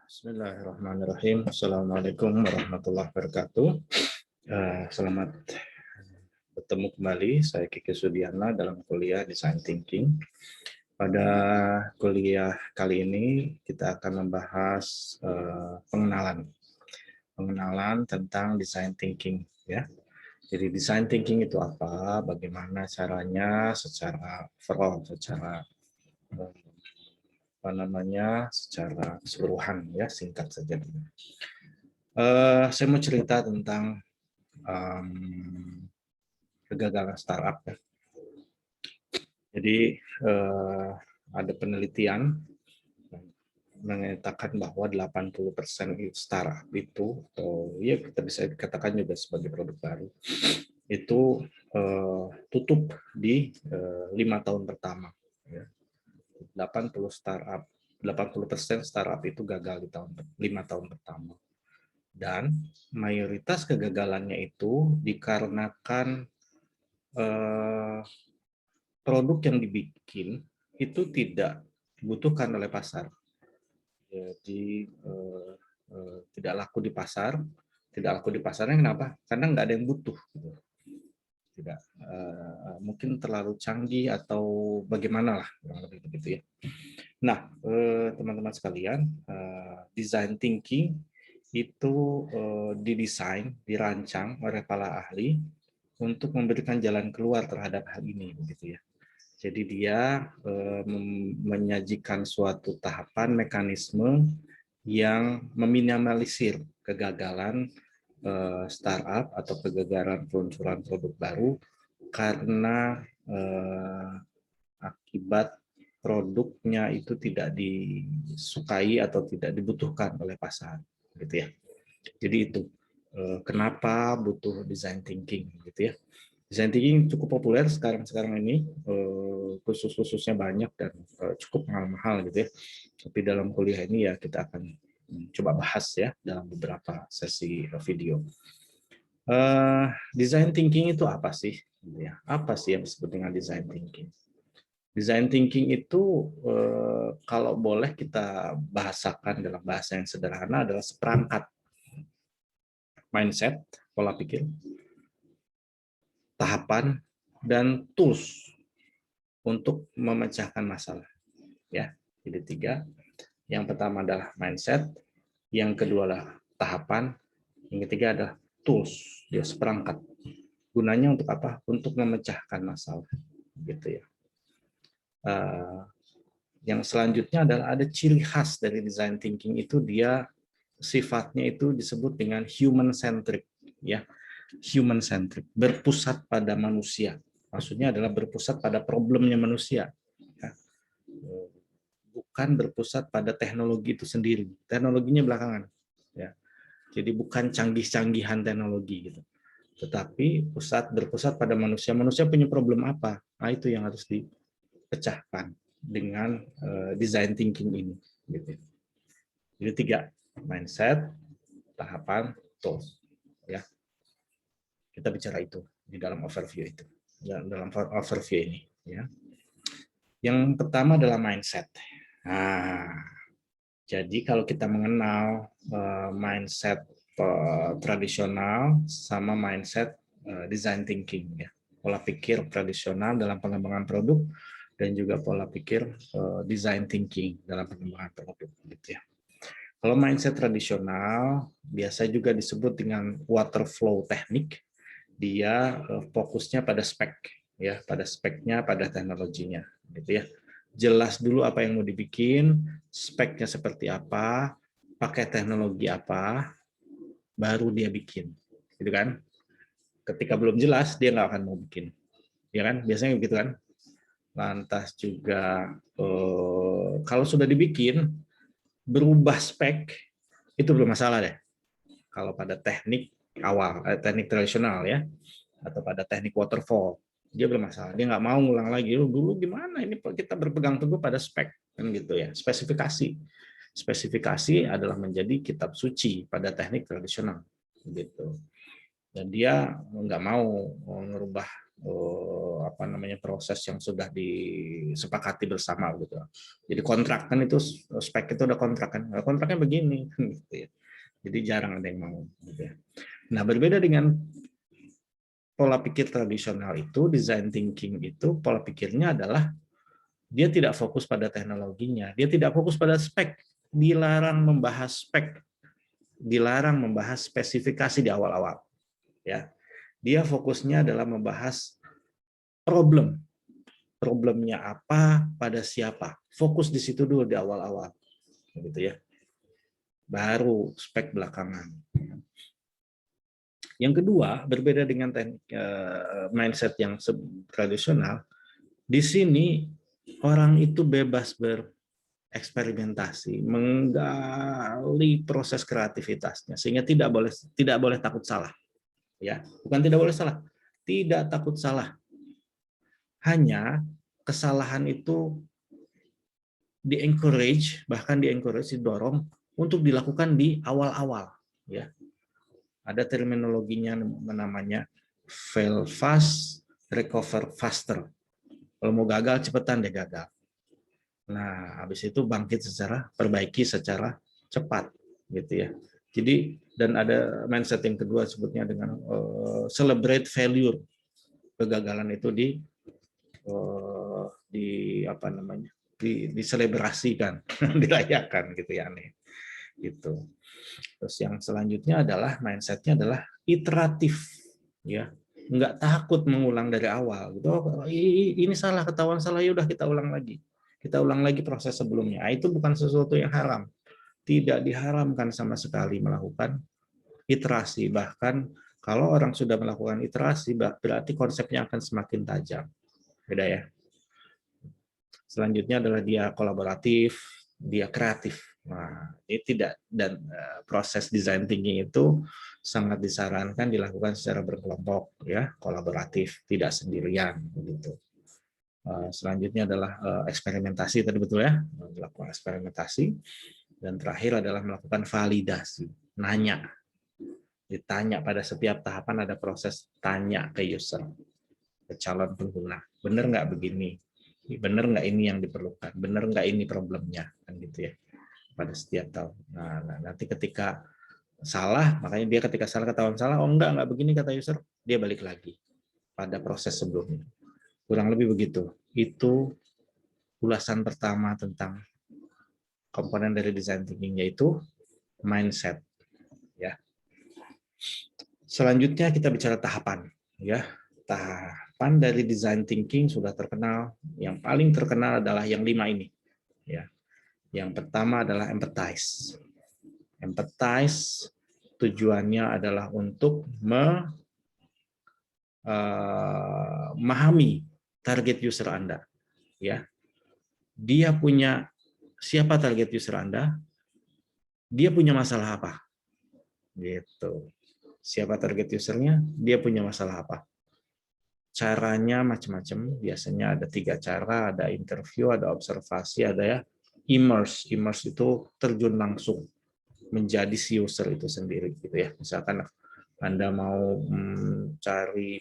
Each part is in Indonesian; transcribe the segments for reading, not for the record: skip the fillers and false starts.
Bismillahirrahmanirrahim. Assalamualaikum warahmatullahi wabarakatuh. Selamat bertemu kembali. Saya Kiki Sudiana dalam kuliah Design Thinking. Pada kuliah kali ini kita akan membahas pengenalan tentang Design Thinking. Ya. Jadi Design Thinking itu apa? Bagaimana caranya secara overall, secara secara keseluruhan, ya, singkat saja. Saya mau cerita tentang kegagalan startup, ya. Jadi ada penelitian mengatakan bahwa 80% startup itu, ya kita bisa dikatakan juga sebagai produk baru, itu tutup di 5 tahun pertama. Ya. 80% startup itu gagal di 5 tahun pertama. Dan mayoritas kegagalannya itu dikarenakan produk yang dibikin itu tidak dibutuhkan oleh pasar. Jadi tidak laku di pasar. Tidak laku di pasarnya kenapa? Karena nggak ada yang butuh. Tidak, mungkin terlalu canggih atau bagaimana lah, kurang lebih begitu, ya. Nah, teman-teman sekalian, design thinking itu didesain, dirancang oleh para ahli untuk memberikan jalan keluar terhadap hal ini, begitu, ya. Jadi dia menyajikan suatu tahapan mekanisme yang meminimalisir kegagalan startup atau kegagalan peluncuran produk baru karena akibat produknya itu tidak disukai atau tidak dibutuhkan oleh pasar, gitu, ya. Jadi itu kenapa butuh design thinking, gitu, ya. Design thinking cukup populer sekarang ini, khususnya banyak dan cukup mahal-mahal, gitu, ya. Tapi dalam kuliah ini ya kita akan coba bahas, ya, dalam beberapa sesi video. Design thinking itu apa sih? Ya, apa sih yang disebut dengan design thinking? Design thinking itu kalau boleh kita bahasakan dalam bahasa yang sederhana adalah seperangkat mindset, pola pikir, tahapan, dan tools untuk memecahkan masalah. Ya, jadi 3. Yang pertama adalah mindset, yang kedua adalah tahapan, yang ketiga adalah tools, ya, seperangkat. Gunanya untuk apa? Untuk memecahkan masalah, gitu, ya. Yang selanjutnya adalah ada ciri khas dari design thinking itu, dia sifatnya itu disebut dengan human centric, ya. Human centric, berpusat pada manusia. Maksudnya adalah berpusat pada problemnya manusia, ya. Bukan berpusat pada teknologi itu sendiri. Teknologinya belakangan, ya. Jadi bukan canggih-canggihan teknologi, gitu. Tetapi berpusat pada manusia. Manusia punya problem apa? Nah, itu yang harus dipecahkan dengan design thinking ini, gitu. Jadi 3, mindset, tahapan, tools, ya. Kita bicara itu di dalam overview itu, dalam overview ini, ya. Yang pertama adalah mindset. Nah, jadi kalau kita mengenal mindset tradisional sama mindset design thinking, ya, pola pikir tradisional dalam pengembangan produk dan juga pola pikir design thinking dalam pengembangan produk, gitu, ya. Kalau mindset tradisional biasa juga disebut dengan water flow teknik. Dia fokusnya pada spek, ya, pada speknya, pada teknologinya, gitu, ya. Jelas dulu apa yang mau dibikin, speknya seperti apa, pakai teknologi apa, baru dia bikin, gitu kan. Ketika belum jelas dia nggak akan mau bikin, ya kan, biasanya begitu kan. Lantas juga kalau sudah dibikin berubah spek itu belum masalah deh. Kalau pada teknik awal, teknik tradisional, ya, atau pada teknik waterfall, dia belum masalah. Dia nggak mau ngulang lagi. Dulu gimana ini kita berpegang teguh pada spek, kan, gitu, ya. Spesifikasi. Spesifikasi adalah menjadi kitab suci pada teknik tradisional, gitu. Dan dia nggak mau merubah proses yang sudah disepakati bersama gitu. Jadi kontrak kan itu spek itu udah kontrak kan. Nah, kontraknya begini gitu ya. Jadi jarang ada yang mau gitu ya. Nah, berbeda dengan pola pikir tradisional itu, design thinking itu pola pikirnya adalah dia tidak fokus pada teknologinya, dia tidak fokus pada spek, dilarang membahas spek, dilarang membahas spesifikasi di awal-awal. Ya, dia fokusnya adalah membahas problem, problemnya apa, pada siapa. Fokus di situ dulu di awal-awal, gitu ya. Baru spek belakangan. Yang kedua, berbeda dengan mindset yang tradisional, di sini orang itu bebas bereksperimentasi, menggali proses kreativitasnya, sehingga tidak boleh takut salah. Ya, bukan tidak boleh salah, tidak takut salah. Hanya kesalahan itu di-encourage, bahkan di-encourage, didorong untuk dilakukan di awal-awal. Ya, ada terminologinya namanya fail fast, recover faster. Kalau mau gagal, cepetan deh gagal. Nah, habis itu perbaiki secara cepat, gitu ya. Jadi, dan ada mindset yang kedua sebutnya dengan celebrate failure. Kegagalan itu diselebrasikan, dirayakan gitu ya nih. Gitu. Terus yang selanjutnya adalah mindsetnya adalah iteratif, ya, nggak takut mengulang dari awal. Gitu. Oh, ini salah, ketahuan salah, ya udah kita ulang lagi proses sebelumnya. Itu bukan sesuatu yang haram, tidak diharamkan sama sekali melakukan iterasi. Bahkan kalau orang sudah melakukan iterasi, berarti konsepnya akan semakin tajam. Beda ya. Selanjutnya adalah dia kolaboratif, dia kreatif. Nah, ini tidak, dan proses design thinking itu sangat disarankan dilakukan secara berkelompok, ya, kolaboratif, tidak sendirian, begitu. Selanjutnya adalah eksperimentasi, tadi betul ya, melakukan eksperimentasi, dan terakhir adalah melakukan validasi, nanya, ditanya pada setiap tahapan ada proses tanya ke user, ke calon pengguna, benar nggak begini? Benar nggak ini yang diperlukan, benar nggak ini problemnya, kan gitu ya, pada setiap tahun. Nah, nanti ketika salah, makanya dia ketika salah, ketahuan salah, oh nggak begini kata user, dia balik lagi pada proses sebelumnya. Kurang lebih begitu. Itu ulasan pertama tentang komponen dari design thinking, yaitu mindset. Ya. Selanjutnya kita bicara tahapan. Ya, tahapan dari design thinking sudah terkenal. Yang paling terkenal adalah yang 5 ini. Ya. Yang pertama adalah empathize. Empathize tujuannya adalah untuk memahami target user Anda. Ya, dia punya, siapa target user Anda? Dia punya masalah apa? Gitu. Siapa target usernya? Dia punya masalah apa? Caranya macam-macam. Biasanya ada 3 cara, ada interview, ada observasi, ada ya immerse. Immerse itu terjun langsung menjadi si user itu sendiri, gitu ya. Misalkan Anda mau cari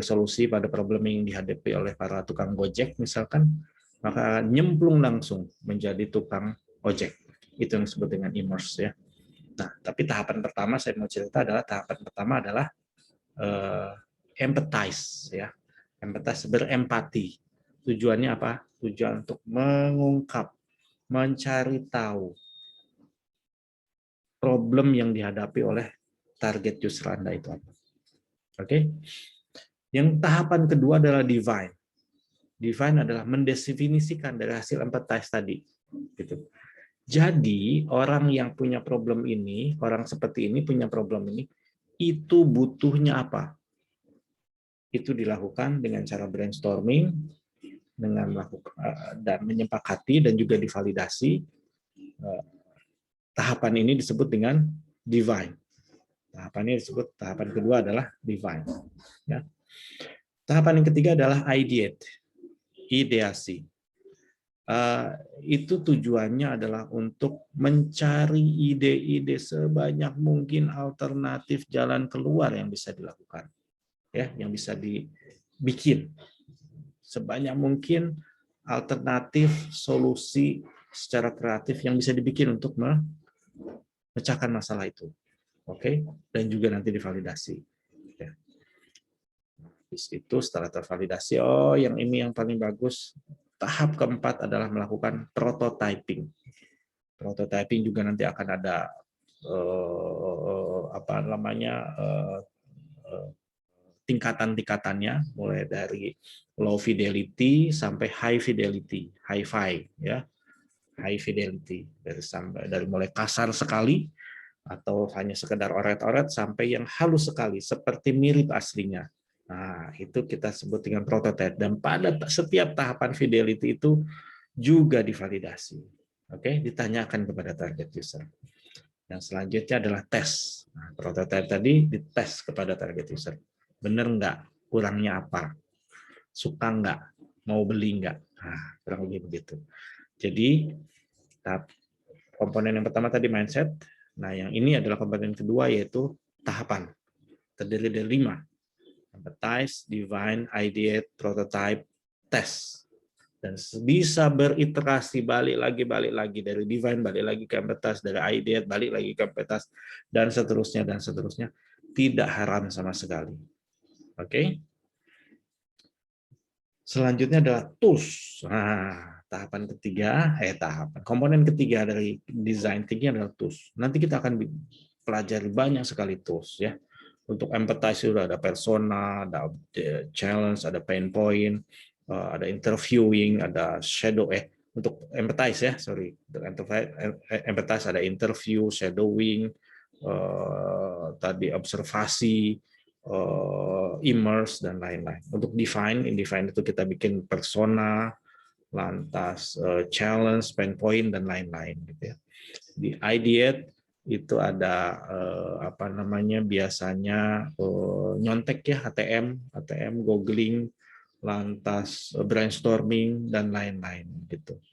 solusi pada problem yang dihadapi oleh para tukang Gojek misalkan, maka nyemplung langsung menjadi tukang ojek. Itu yang disebut dengan immerse ya. Nah, tapi tahapan pertama saya mau cerita adalah empathize ya. Empathize, berempati. Tujuannya apa? Tujuan untuk mengungkap, mencari tahu problem yang dihadapi oleh target user Anda itu apa. Oke. Yang tahapan kedua adalah divine. Divine adalah mendefinisikan dari hasil empathize tadi. Gitu. Jadi orang yang punya problem ini, orang seperti ini punya problem ini, itu butuhnya apa? Itu dilakukan dengan cara brainstorming, dengan melakukan dan menyepakati dan juga divalidasi. Tahapan ini disebut dengan divine. Tahapan ini disebut, tahapan kedua adalah divine. Ya. Tahapan yang ketiga adalah ideate, ideasi. Itu tujuannya adalah untuk mencari ide-ide sebanyak mungkin alternatif jalan keluar yang bisa dilakukan, ya, yang bisa bikin sebanyak mungkin alternatif solusi secara kreatif yang bisa dibikin untuk memecahkan masalah itu. Oke, dan juga nanti divalidasi. Ya. Habis itu setelah tervalidasi, oh yang ini yang paling bagus. Tahap keempat adalah melakukan prototyping. Prototyping juga nanti akan ada tingkatan-tingkatannya, mulai dari low fidelity sampai high fidelity, hi-fi, ya, high fidelity, dari mulai kasar sekali atau hanya sekedar oret-oret sampai yang halus sekali, seperti mirip aslinya. Nah, itu kita sebut dengan prototype. Dan pada setiap tahapan fidelity itu juga divalidasi. Oke, ditanyakan kepada target user. Yang selanjutnya adalah tes. Nah, prototype tadi dites kepada target user. Benar nggak? Kurangnya apa? Suka nggak? Mau beli nggak? Nah, kurang lebih begitu. Jadi, komponen yang pertama tadi mindset. Nah, yang ini adalah komponen kedua, yaitu tahapan. Terdiri dari 5. Empathize, define, ideate, prototype, test. Dan bisa beriterasi balik lagi dari define, balik lagi ke empathize, dari ideate, balik lagi ke empathize, dan seterusnya. Tidak haram sama sekali. Oke? Selanjutnya adalah tools. Nah, komponen ketiga dari design thinking adalah tools. Nanti kita akan pelajari banyak sekali tools, ya. Untuk empathize sudah ada persona, ada challenge, ada pain point, ada interviewing, ada shadow. Untuk empathize ya, sorry. Untuk empathize ada interview, shadowing, tadi observasi, immerse, dan lain-lain. Untuk define itu kita bikin persona, lantas challenge, pain point, dan lain-lain. Gitu ya. Di ideate itu ada biasanya nyontek ya, ATM, googling, lantas brainstorming, dan lain-lain gitu.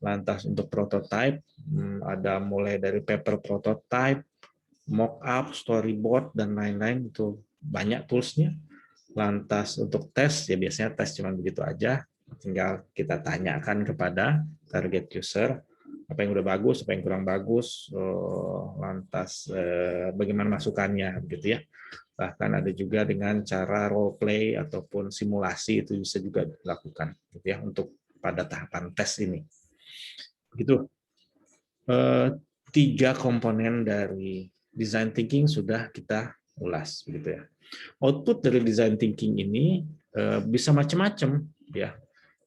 Lantas untuk prototype ada mulai dari paper prototype, mock up, storyboard, dan lain-lain, itu banyak toolsnya. Lantas untuk tes ya biasanya tes cuma begitu aja, tinggal kita tanyakan kepada target user apa yang udah bagus, apa yang kurang bagus, lantas bagaimana masukannya, gitu ya. Bahkan ada juga dengan cara role play ataupun simulasi itu bisa juga dilakukan, gitu ya, untuk pada tahapan tes ini. Begitu. 3 komponen dari design thinking sudah kita ulas, begitu ya. Output dari design thinking ini bisa macam-macam, ya.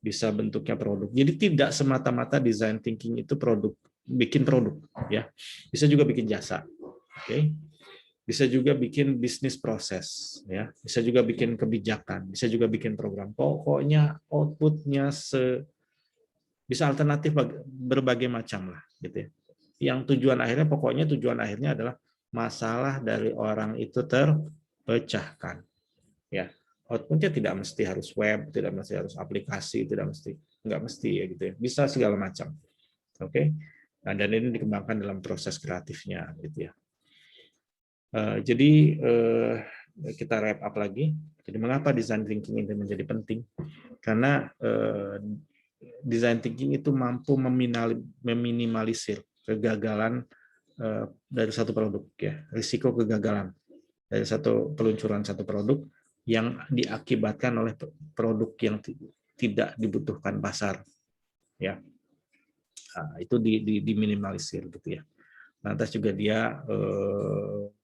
Bisa bentuknya produk. Jadi tidak semata-mata design thinking itu bikin produk, ya. Bisa juga bikin jasa. Oke. Bisa juga bikin bisnis proses, ya. Bisa juga bikin kebijakan, bisa juga bikin program. Pokoknya outputnya bisa alternatif berbagai macam lah, gitu ya. Yang tujuan akhirnya adalah masalah dari orang itu terpecahkan, ya. Outputnya tidak mesti harus web, tidak mesti harus aplikasi, nggak mesti ya, gitu ya. Bisa segala macam. Oke. Nah, dan ini dikembangkan dalam proses kreatifnya, gitu ya. Jadi kita wrap up lagi. Jadi mengapa design thinking ini menjadi penting? Karena design thinking itu mampu meminimalisir kegagalan dari satu produk, ya, risiko kegagalan dari peluncuran satu produk yang diakibatkan oleh produk yang tidak dibutuhkan pasar, ya. Nah, itu diminimalisir, gitu ya. Lantas juga dia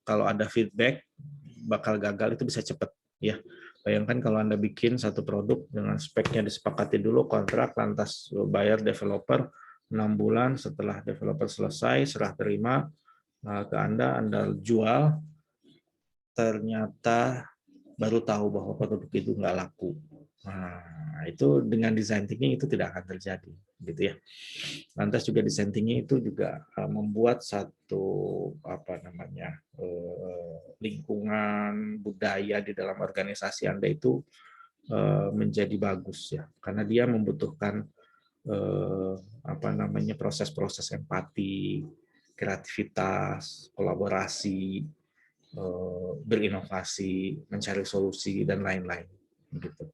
kalau ada feedback bakal gagal itu bisa cepat, ya. Bayangkan kalau Anda bikin satu produk dengan speknya disepakati dulu, kontrak, lantas bayar developer 6 bulan, setelah developer selesai serah terima ke Anda jual, ternyata baru tahu bahwa produk itu nggak laku. Nah, itu dengan design thinking itu tidak akan terjadi, gitu ya. Lantas juga design thinking itu juga membuat satu lingkungan budaya di dalam organisasi Anda itu menjadi bagus, ya, karena dia membutuhkan proses-proses empati, kreativitas, kolaborasi, berinovasi, mencari solusi, dan lain-lain. Gitu.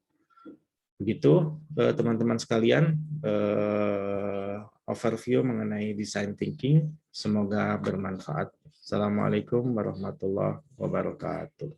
Begitu teman-teman sekalian, overview mengenai design thinking. Semoga bermanfaat. Assalamualaikum warahmatullahi wabarakatuh.